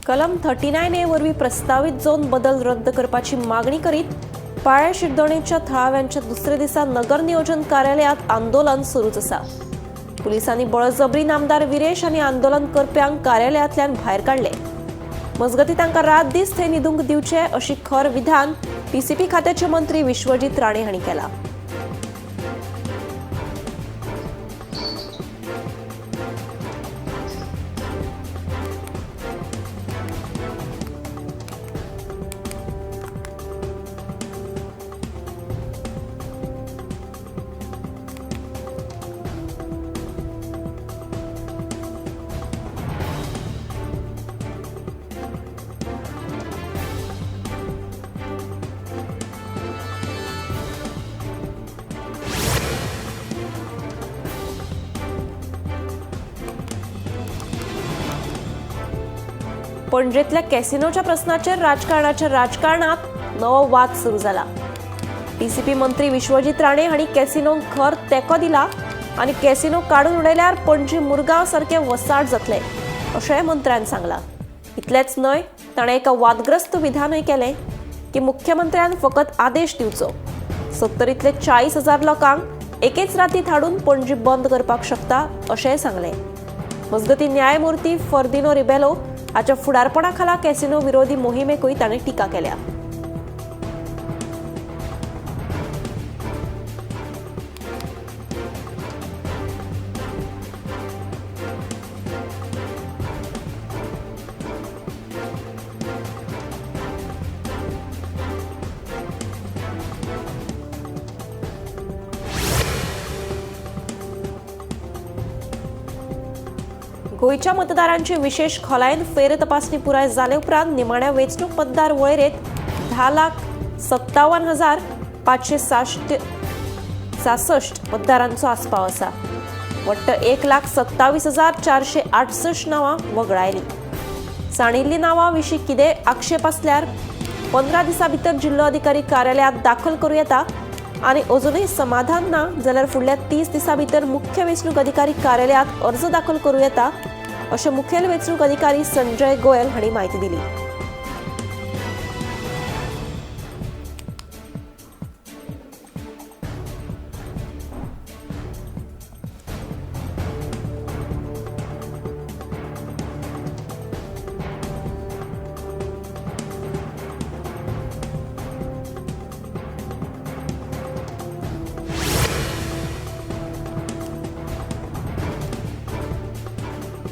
कलम 39A वरवीं प्रस्तावित झोन बदल रद्द करपाची मागणी करीत पाळ्या शिरदोणेच्या थळाव्यांच्या दुसरे दिसा नगर नियोजन कार्यालयात आंदोलन सुरूच आसा। पुलिसांनी बळजबरीन आमदार विरेश आनी आंदोलन करप्यांक कार्यालयांतल्यान भायर काढले। मजगतीं तांकां रात दीस थंय न्हिदूंक दिवचे अशी खर विधान पीसीपी खात्याचे मंत्री विश्वजीत राणे हांणी केला। पणजेतल्या कॅसिनोच्या प्रश्नाचेर राजकारणात नवो वाद सुरू जाला। पीसीपी मंत्री विश्वजीत राणे हांणी कॅसिनोक खर तेंको दिला आनी कॅसिनो काडून उडयल्यार पणजी मुरगांव सारखे वसाड जातले अशेंय मंत्र्यान सांगलां। इतलेंच न्हय, ताणें एका वादग्रस्त विधानय केलें की मुख्यमंत्र्यान फकत आदेश दिवचो। 70तले 40,000 लोकांक एकेच रातींत हाडून पणजी बंद करपाक शकता अशेंय सांगलें। मजगतीं न्यायमूर्ती फर्दिनो रिबेलो हाच्या फुडारपणा खाला कॅसिनो विरोधी मोहिमेकूय ताणें टिका केल्या। गोयच्या मतदारांची विशेष खोलायेन फेर तपासणी पुराय जाले उपरांत निमाण्या वेंचणूक मतदार वळेरेंत 10,57,566 मतदारांचो आस्पाव आसा। वट्ट 1,27,468 नांवां वगळायलीं। सांडिल्लीं नांवां विशीं कितें आक्षेप आसल्यार 15 दिसां भितर जिल्लो अधिकारी कार्यालयांत दाखल करूं येता आनी अजूनय समाधान ना जाल्यार फुडल्या 30 दिसां भितर मुख्य वेंचणूक अधिकारी कार्यालयांत अर्ज दाखल करूं येता अशें मुखेल वेंचणूक अधिकारी संजय गोयल हांणी माहिती दिली।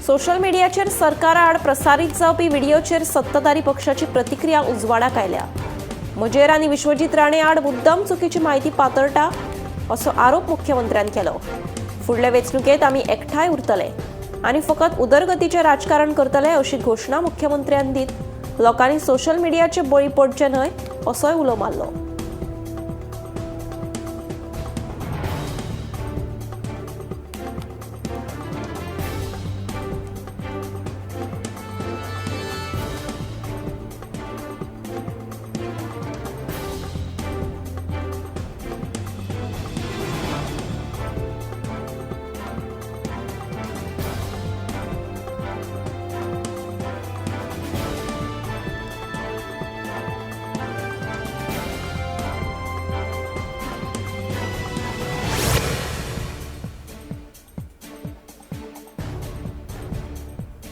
सोशल मीडियाचेर सरकारा आड प्रसारीत जावपी व्हिडिओचेर सत्ताधारी पक्षाची प्रतिक्रिया उजवाडाक आयल्या। म्हजेर आनी विश्वजीत राणे आड मुद्दम चुकीची म्हायती पातळटा असो आरोप मुख्यमंत्र्यान केलो। फुडले वेंचणुकेंत आमी एकठांय उरतले आनी फकत उदरगतीचें राजकारण करतले अशी घोशणा मुख्यमंत्र्यान दीत लोकांनी सोशल मीडियाचे बळी पडचे न्हय असोय उलो मारलो।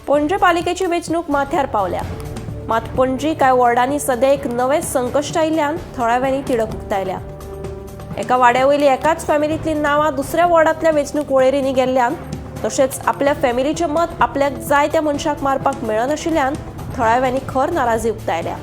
पणजे पालिकेची वेंचणूक माथ्यार पावल्या, मात पणजी कांय वॉर्डांनी सध्या एक नवे संकश्ट आयिल्ल्यान थळाव्यांनी तिडक उक्तायल्या। एका वाड्यावयली एकाच फॅमिलींतलीं नांवां दुसऱ्या वॉर्डांतल्या वेंचणूक वळेरींनी गेल्ल्यान तशेंच आपल्या फॅमिलीचें मत आपल्याक जाय त्या मनशाक मारपाक मेळनाशिल्ल्यान थळाव्यांनी खर नाराजी उक्तायल्या।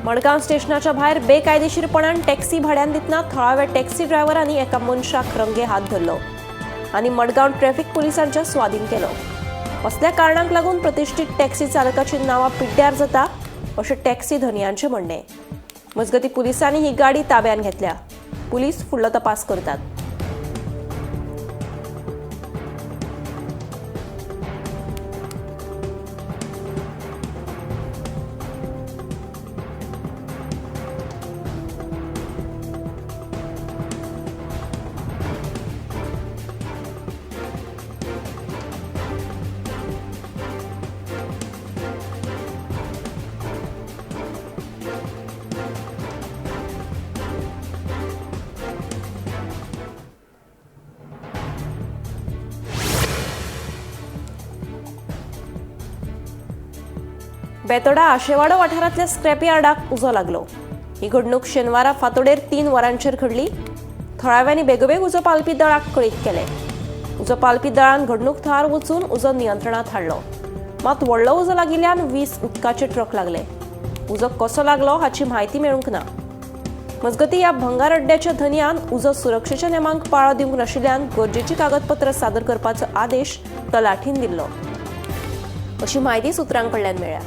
मडगाव स्टेशनाच्या भायर बेकायदेशीरपणान टॅक्सी भाड्यान दितना थळाव्या टॅक्सी ड्रायव्हरांनी एका मनशाक रंगे हात धरलो आनी मडगाव ट्रॅफिक पुलिसांच्या स्वाधीन केलो। असल्या कारणांक लागून प्रतिष्ठीत टॅक्सी चालकाची नांवां पिड्ड्यार जाता अशें टॅक्सी धनियांचें म्हणणें। मजगतीं पुलिसांनी ही गाडी ताब्यात घेतल्या। पुलीस फुडलो तपास करतात। बेतोडा आशेवाडो वाठारांतल्या स्क्रॅप यार्डाक उजो लागलो। ही घडणूक शेनवारा फांतोडेर 3 वरांचेर घडली। थळाव्यांनी बेगोबेग उजो पालपी दळाक कळीत केले। उजो पालपी दळान घडणूक थळार वचून उजो नियंत्रणात हाडलो। मात व्हडलो उजो लागिल्ल्यान 20 उदकाचे ट्रक लागले। उजो कसो लागलो हाची म्हायती मेळूंक ना। मजगतीं ह्या भंगार अड्ड्याच्या धनियान उजो सुरक्षेच्या नेमांक पाळो दिवंक नाशिल्ल्यान गरजेची कागदपत्रां सादर करपाचो आदेश तलाठीन दिल्लो अशी म्हायती सुत्रांकडल्यान मेळ्ळ्या।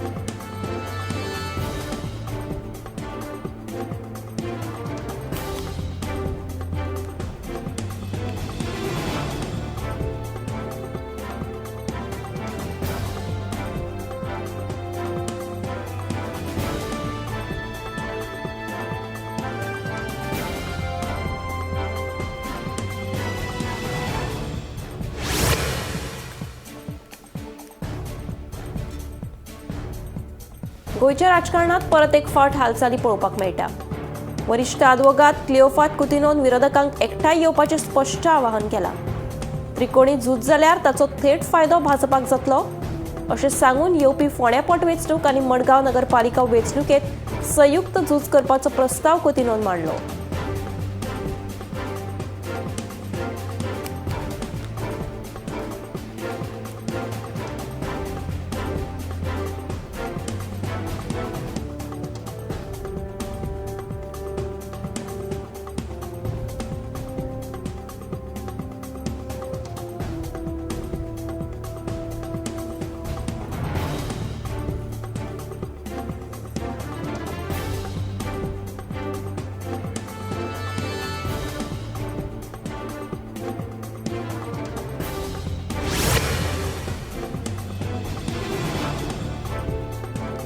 गोयच्या राजकारणात परत एक फावट हालचाली पळोवपाक मेळटा। वरिष्ठ आदवोगाद क्लिओफात कुतिनोन विरोधकांक एकठांय येवपाचें स्पश्ट आवाहन केलां। त्रिकोणी झूज जाल्यार ताचो थेट फायदो भाजपाक जातलो अशें सांगून येवपी फोंड्या पोटवेंचणूक आनी मडगांव नगरपालिका वेंचणुकेत संयुक्त झूज करपाचो प्रस्ताव कुतिनोन मांडलो।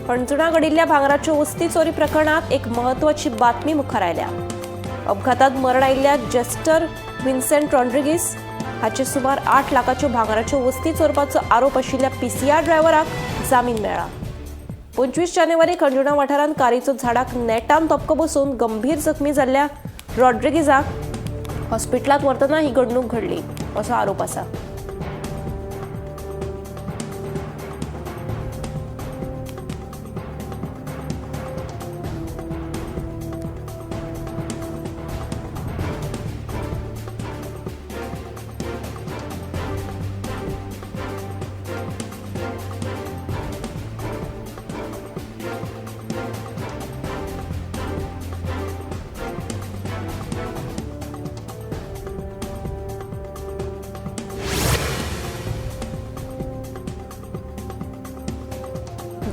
पणजुणा घडिल्ल्या भांगराच्यो वस्ती चोरी प्रकरणात एक महत्वाची बातमी मुखार आयल्या। अपघातात मरण आयिल्ल्या जेस्टर विन्सेंट रॉड्रिगीस हाचे सुमार 8 लाखाच्यो भांगराच्यो वस्ती चोरपाचो आरोप आशिल्ल्या पीसीआर ड्रायव्हराक जामीन मेळ्ळा। 25 जानेवारी खंडुणा वाठारांत कारीचो झाडाक नेटान तपको बसून गंभीर जखमी जाल्ल्या रॉड्रिगीजाक हॉस्पिटलांत व्हरतना ही घडणूक घडली असो आरोप आसा।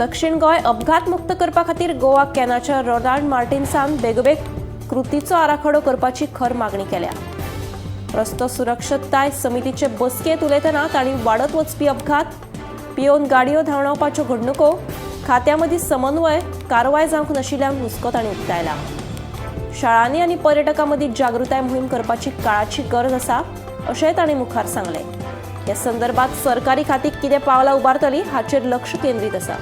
दक्षिण गोय अपघात मुक्त करपा खातीर गोवा कॅनाच्या रोनाल्ड मार्टिन्सान बेगोबेग कृतीचो आराखडो करपाची खर मागणी केल्या। रस्तो सुरक्षताय समितीचे बसकेत उलयतना तांणी वाडत वचपी अपघात, पियोन गाडयो धांवडावपाच्यो घडणुको, खात्यामदीं समन्वय कारवाय जावंक नाशिल्ल्यान हुस्को तांणी उक्तायला। शाळांनी आनी पर्यटकां मदीं जागृताय मोहीम करपाची काळाची गरज आसा अशेंय तांणी मुखार सांगलें। ह्या संदर्भात सरकारी खातीं कितें पावलां उबारतली हाचेर लक्ष केंद्रीत आसा।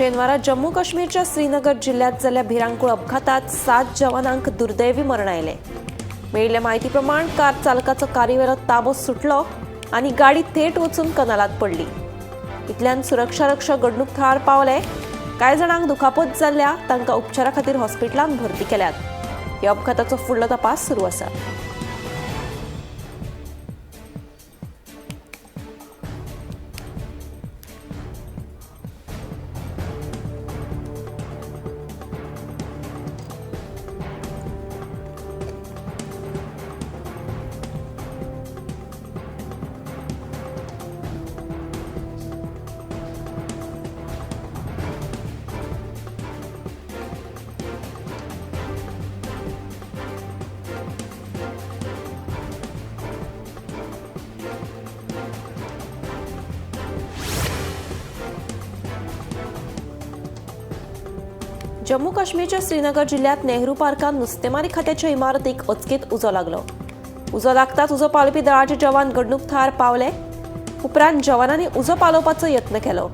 शेनवारा जम्मू काश्मीरच्या श्रीनगर जिल्ह्यात जाल्ल्या भिरांकूळ अपघातात 7 जवानांक दुर्दैवी मरण आयले। मेळिल्ल्या म्हायती प्रमाण कार चालकाचो कारवेलो ताबो सुटलो आनी गाडी थेट वचून कनालात पडली। इतल्यान सुरक्षा रक्षक घडणूक थळार पावले। कांय जाणांक दुखापत जाल्ल्या तांकां उपचारा खातीर हॉस्पिटलांत भरती केल्यात। ह्या अपघाताचो फुडलो तपास सुरू आसा। जम्मू काश्मीरच्या श्रीनगर जिल्ह्यात नेहरू पार्कात नुस्तेमारी खात्याच्या इमारतीक अचकीत उजो लागलो। उजो लागताच उजो पालोवपी दळाचे जवान घडणूक थळार पावले। उपरांत जवानांनी उजो पालोवपाचो यत्न केलो।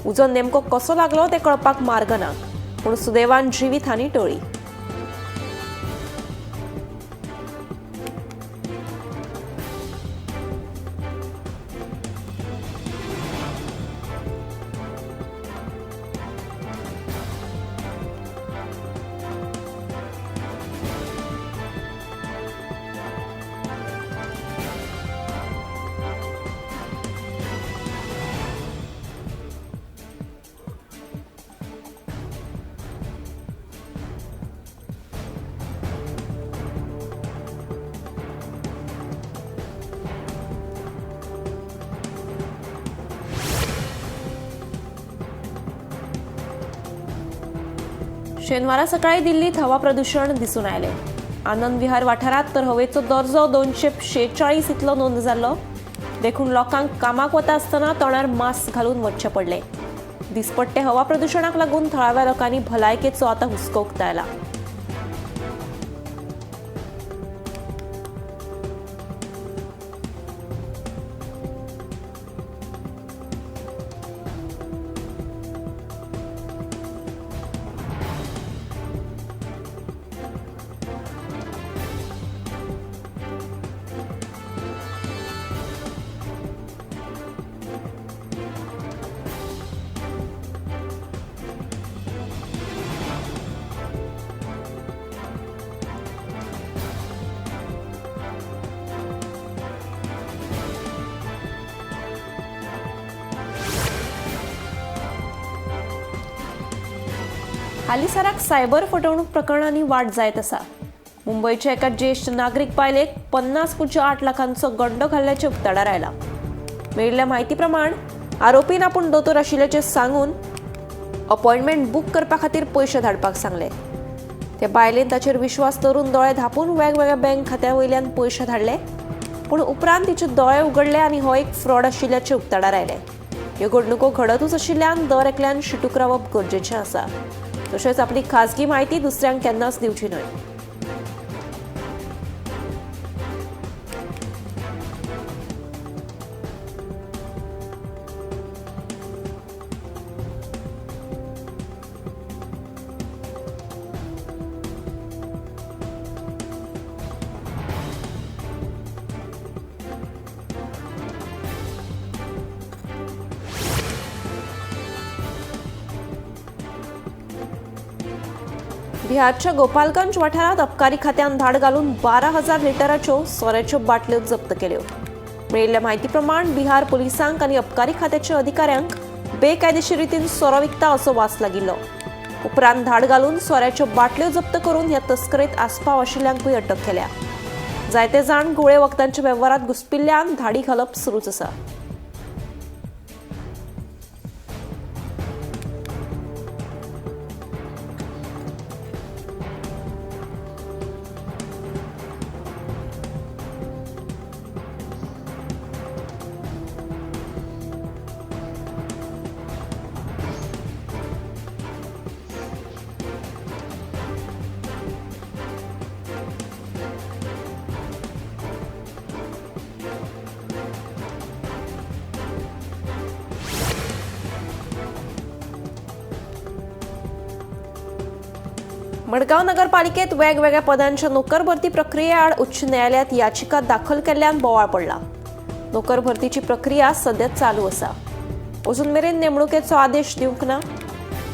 उजो नेमको कसो लागलो ते कळपाक मार्ग ना, पूण सुदैवान जिवीत हानी टळ्ळी। शेनवारा सकाळी दिल्लीत हवा प्रदूषण दिसून आयले। आनंद विहार वाठारात तर हवेचो दर्जो 246 इतलो नोंद जाल्लो। देखून लोकांक कामाक वता आसतना तोंडार मास्क घालून वचचें पडलें। दिसपट्टे हवा प्रदूषणाक लागून थळाव्या लोकांनी भलायकेचो आतां हुस्को उक्तायला। हालीसराक सायबर फटवणूक प्रकरणांनी वाड जायत आसा। मुंबयच्या एका ज्येष्ठ नागरीक बायलेक 50.8 लाखांचो गंडो घाल्ल्याचे उक्ताडार आयला। मेळिल्ल्या म्हायती प्रमाण आरोपीन आपूण दोतोर आशिल्ल्याचे सांगून अपॉइंटमेंट बूक करपा खातीर पयशे धाडपाक सांगले। ते बायलेन ताचेर विश्वास दवरून दोळे धापून वेगवेगळ्या बँक खात्या वयल्यान पयशे धाडले, पूण उपरांत तिचे दोळे उगडले आनी हो एक फ्रॉड आशिल्ल्याचे उक्ताडार आयले। ह्यो घडणुको घडतूच आशिल्ल्यान दर एकल्यान शिटूक रावप गरजेचें आसा। तशेंच आपली खासगी म्हायती दुसऱ्यांक केन्नाच दिवची न्हय। बिहारच्या गोपालगंज वाठारात अबकारी खात्यान धाड घालून 12,000 लिटराच्यो सोऱ्याच्यो बाटल्यो जप्त केल्यो। मेळिल्ल्या म्हायती प्रमाण बिहार पुलिसांक आनी अबकारी खात्याच्या अधिकाऱ्यांक बेकायदेशीर रितीन सोरो विकता असो वास लागिल्लो। उपरांत धाड घालून सोऱ्याच्यो बाटल्यो जप्त करून ह्या तस्करेत आस्पाव आशिल्ल्यांकूय अटक केल्या। जायते जाण गुळे वखदांच्या वेव्हारात घुस्पिल्ल्यान धाडी घालप सुरूच आसा। मडगाव नगरपालिकेत वेगवेगळ्या पदांच्या नोकर भरती प्रक्रियेआड उच्च न्यायालयात याचिका दाखल केल्ल्यान बोवाळ पडला. नोकर भरतीची प्रक्रिया सध्या चालू आसा. अजून मेरेन नेमणुकेचो आदेश दिवंक ना.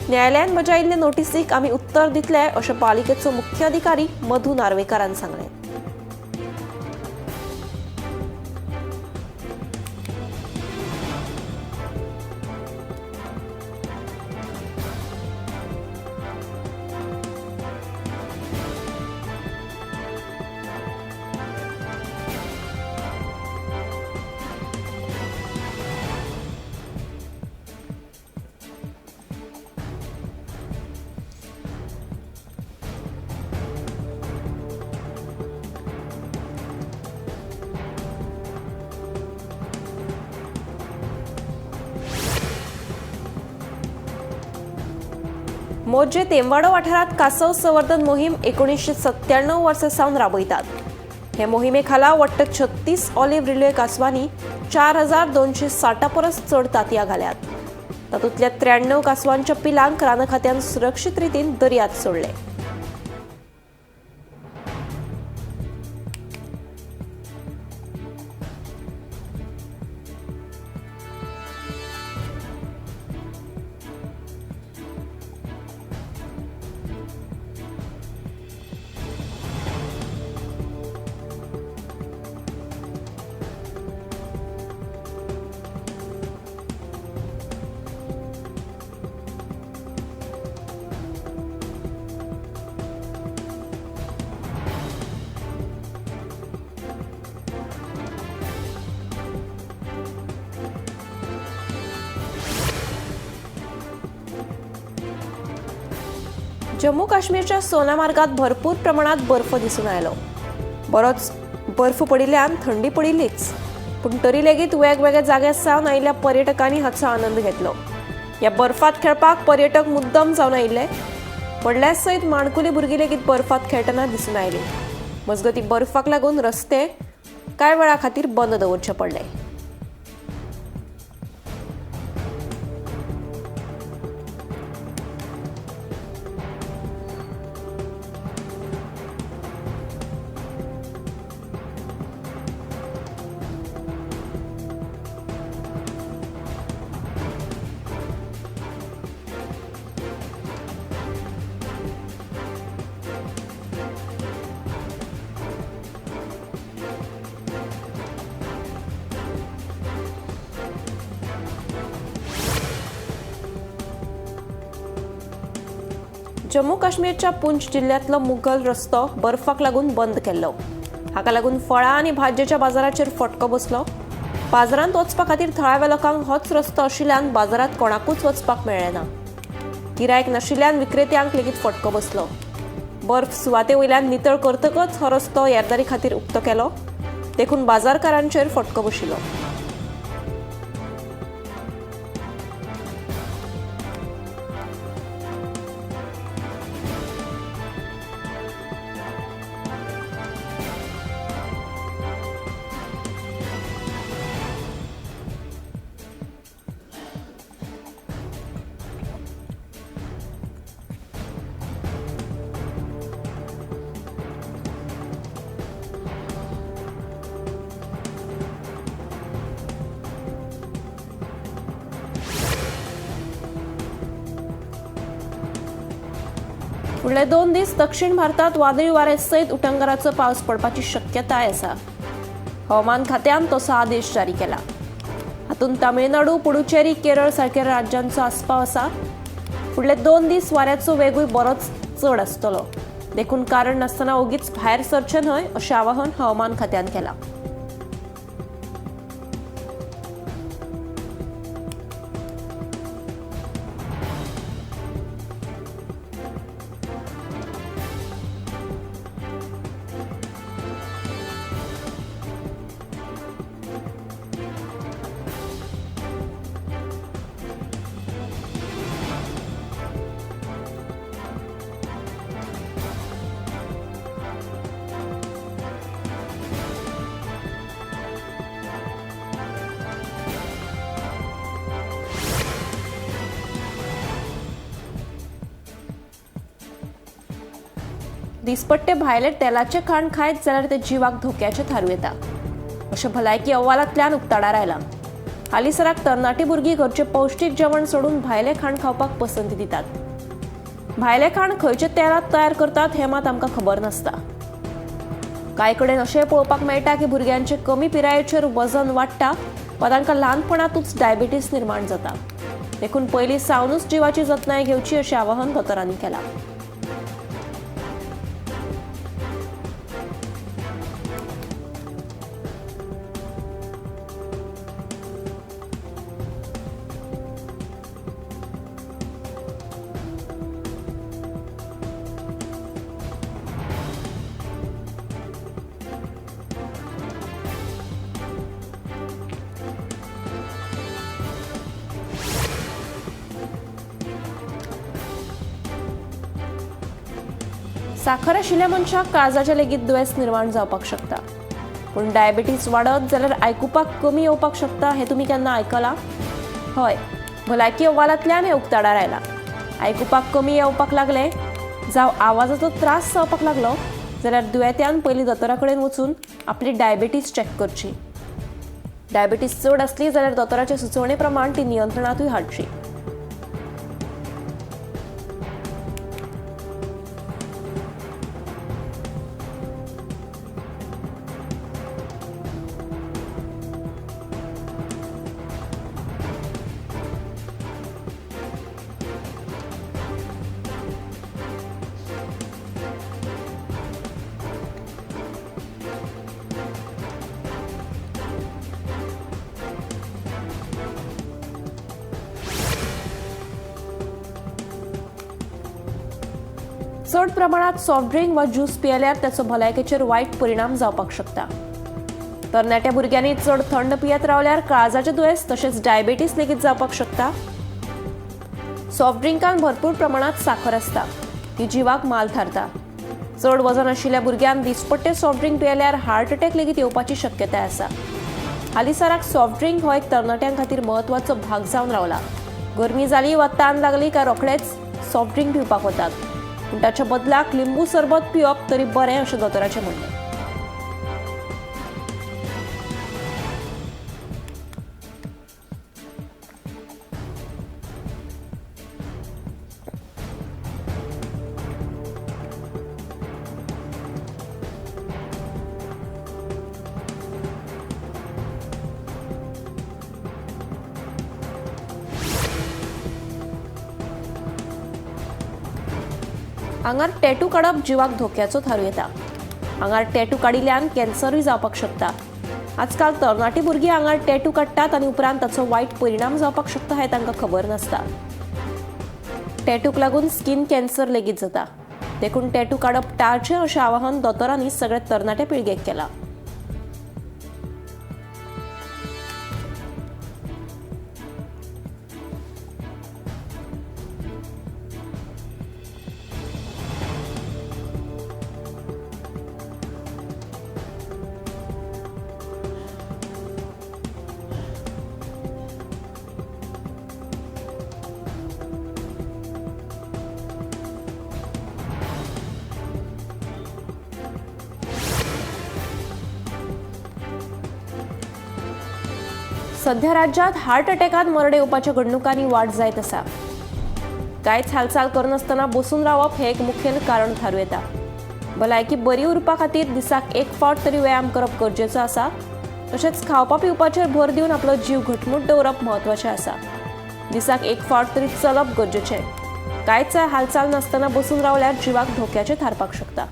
न्यायालयान बजायिल्ले नोटीसीक आमी उत्तर दितले अशें पालिकेचो मुख्य अधिकारी मधु नार्वेकारान सांगलें. मोर्जे तेमवाडो वाठारात कासव संवर्धन मोहीम 1997 वर्सा सावन राबयतात. हे मोहिमे खाला वट्ट 36 ऑलिव्ह रिल्वे कासवांनी 4260 परस चड तांतयां घाल्यात. तातूंतल्या 93 कासवांच्या पिलांक रानखात्यान सुरक्षीत रितीन दर्यांत सोडले. जम्मू काश्मीरच्या सोनामार्गात भरपूर प्रमाणात बर्फ दिसून आयलो. बरोच बर्फ पडिल्ल्यान थंडी पडिल्लीच, पूण तरी लेगीत वेगवेगळ्या जाग्यांसावन आयिल्ल्या पर्यटकांनी हाचो आनंद घेतलो. ह्या बर्फात खेळपाक पर्यटक मुद्दम जावन आयिल्ले. व्हडल्या सयत माणकुली भुरगीं लेगीत बर्फात खेळटना दिसून आयलीं. मजगती बर्फाक लागून रस्ते कांय वेळा खातीर बंद दवरचे पडले. जम्मू काश्मीरच्या पुंछ जिल्ह्यातलो मुघल रस्तो बर्फाक लागून बंद केल्लो. हाका लागून फळां आनी भाज्जेच्या बाजाराचेर फटको बसलो. बाजारांत वचपा खातीर थळाव्या लोकांक होच रस्तो आशिल्ल्यान बाजारात कोणाकूच वचपाक मेळ्ळें ना. गिरायक नाशिल्ल्यान विक्रेत्यांक लेगीत फटको बसलो. बर्फ सुवाते वयल्यान नितळ करतकच हो रस्तो येरादारी खातीर उक्तो केलो. देखून बाजारकारांचेर फटको बशिल्लो. फुडले 2 दीस दक्षिण भारतात वादळी वारे सयत उटंगराचो पावस पडपाची शक्यताय आसा. हवामान खात्यान तसो आदेश जारी केला. हातूंत तामिळनाडू, पुडुचेरी, केरळ सारख्या राज्यांचो आस्पाव आसा. फुडले 2 दीस वाऱ्याचो वेगूय बरोच चड आसतलो. देखून कारण नासतना ओगीच भायर सरचे न्हय अशें आवाहन हवामान खात्यान केलां. दिसपट्टे भायले तेलाचे खाण खायत जाल्यार ते जिवाक धोक्याचे थारू येता अशें भलायकी अहवालांतल्यान उक्ताडार आयला। हालीसराक तरणाटी भुरगीं घरचें पौश्टीक जेवण सोडून भायले खाण खावपाक पसंती दितात। भायले खाण खंयचे तेलांत तयार करतात हें मात आमकां खबर नासता। कांय कडेन अशें पळोवपाक मेळटा की भुरग्यांचे कमी पिरायेचेर वजन वाडटा वा तांकां ल्हानपणांतूच डायबिटीस निर्माण जाता। देखून पयलीं सावनूच जिवाची जतनाय घेवची अशें आवाहन दोतोरांनी केलां। साखर आशिल्ल्या मनशाक काळजाचे लेगीत दुयेंस निर्माण जावपाक शकता, पूण डायबिटीस वाडत जाल्यार आयकुपाक कमी येवपाक शकता हें तुमी केन्ना आयकलां? हय, भलायकी अहवालांतल्यान हें उक्ताडार आयलां। आयकुपाक कमी येवपाक लागलें जावं आवाजाचो त्रास जावपाक लागलो जाल्यार दुयेंत्यान पयलीं दोतोरा कडेन वचून आपली डायबिटीस चॅक करची। डायबिटीस चड आसली जाल्यार दोतोराचे सुचोवणे प्रमाण ती नियंत्रणांतूय हाडची। चड प्रमाणात सॉफ्ट ड्रिंक वा ज्यूस पियेल्यार त्याचो भलायकेचेर वायट परिणाम जावपाक शकता। तरणाट्या भुरग्यांनी चड थंड पियत रावल्यार काळजाचे दुयेंस तशेंच डायबिटीस लेगीत जावपाक शकता। सॉफ्ट ड्रिंकांत भरपूर प्रमाणात साखर आसता, ती जिवाक माल थारता। चड वजन आशिल्ल्या भुरग्यांक दिसपट्टे सॉफ्ट ड्रिंक पियेल्यार हार्ट अटॅक लेगीत येवपाची शक्यताय आसा। हालीसराक सॉफ्ट ड्रिंक हो एक तरणाट्यां खातीर म्हत्वाचो भाग जावन रावला। गरमी जाली वा तान लागली काय रोखडेच सॉफ्ट ड्रिंक पिवपाक वतात, पूण ताच्या बदलाक लिंबू सरबत पिवप तरी बरें अशें दोतोराचें म्हणणें। आंगार टॅटू काडप जिवाक धोक्याचो थारू येता। आंगार टॅटू काडिल्ल्यान कॅन्सरूय जावपाक शकता। आजकाल तरणाटी भुरगीं आंगार टॅटू काडटात आनी उपरांत ताचो वायट परिणाम जावपाक शकता हें तांकां खबर नासता। टॅटूक लागून स्किन कॅन्सर लेगीत जाता, देखून टॅटू काडप टाळचें अशें आवाहन दोतोरांनी सगळ्या तरणाट्या पिळगेक केलां। सध्या राज्यात हार्ट अटॅकात मरण येवपाच्या घडणुकांनी वाड जायत आसा। कांयच हालचाल करनासतना बसून रावप हें एक मुखेल कारण थारू येता। भलायकी बरी उरपा खातीर दिसाक एक फावट तरी व्यायाम करप गरजेचो आसा। तशेंच खावपा पिवपाचेर भर दिवन आपलो जीव घटमूट दवरप म्हत्वाचें आसा। दिसाक एक फावट तरी चलप गरजेचें। कांयच हालचाल नासतना बसून रावल्यार जिवाक धोक्याचें थारपाक शकता।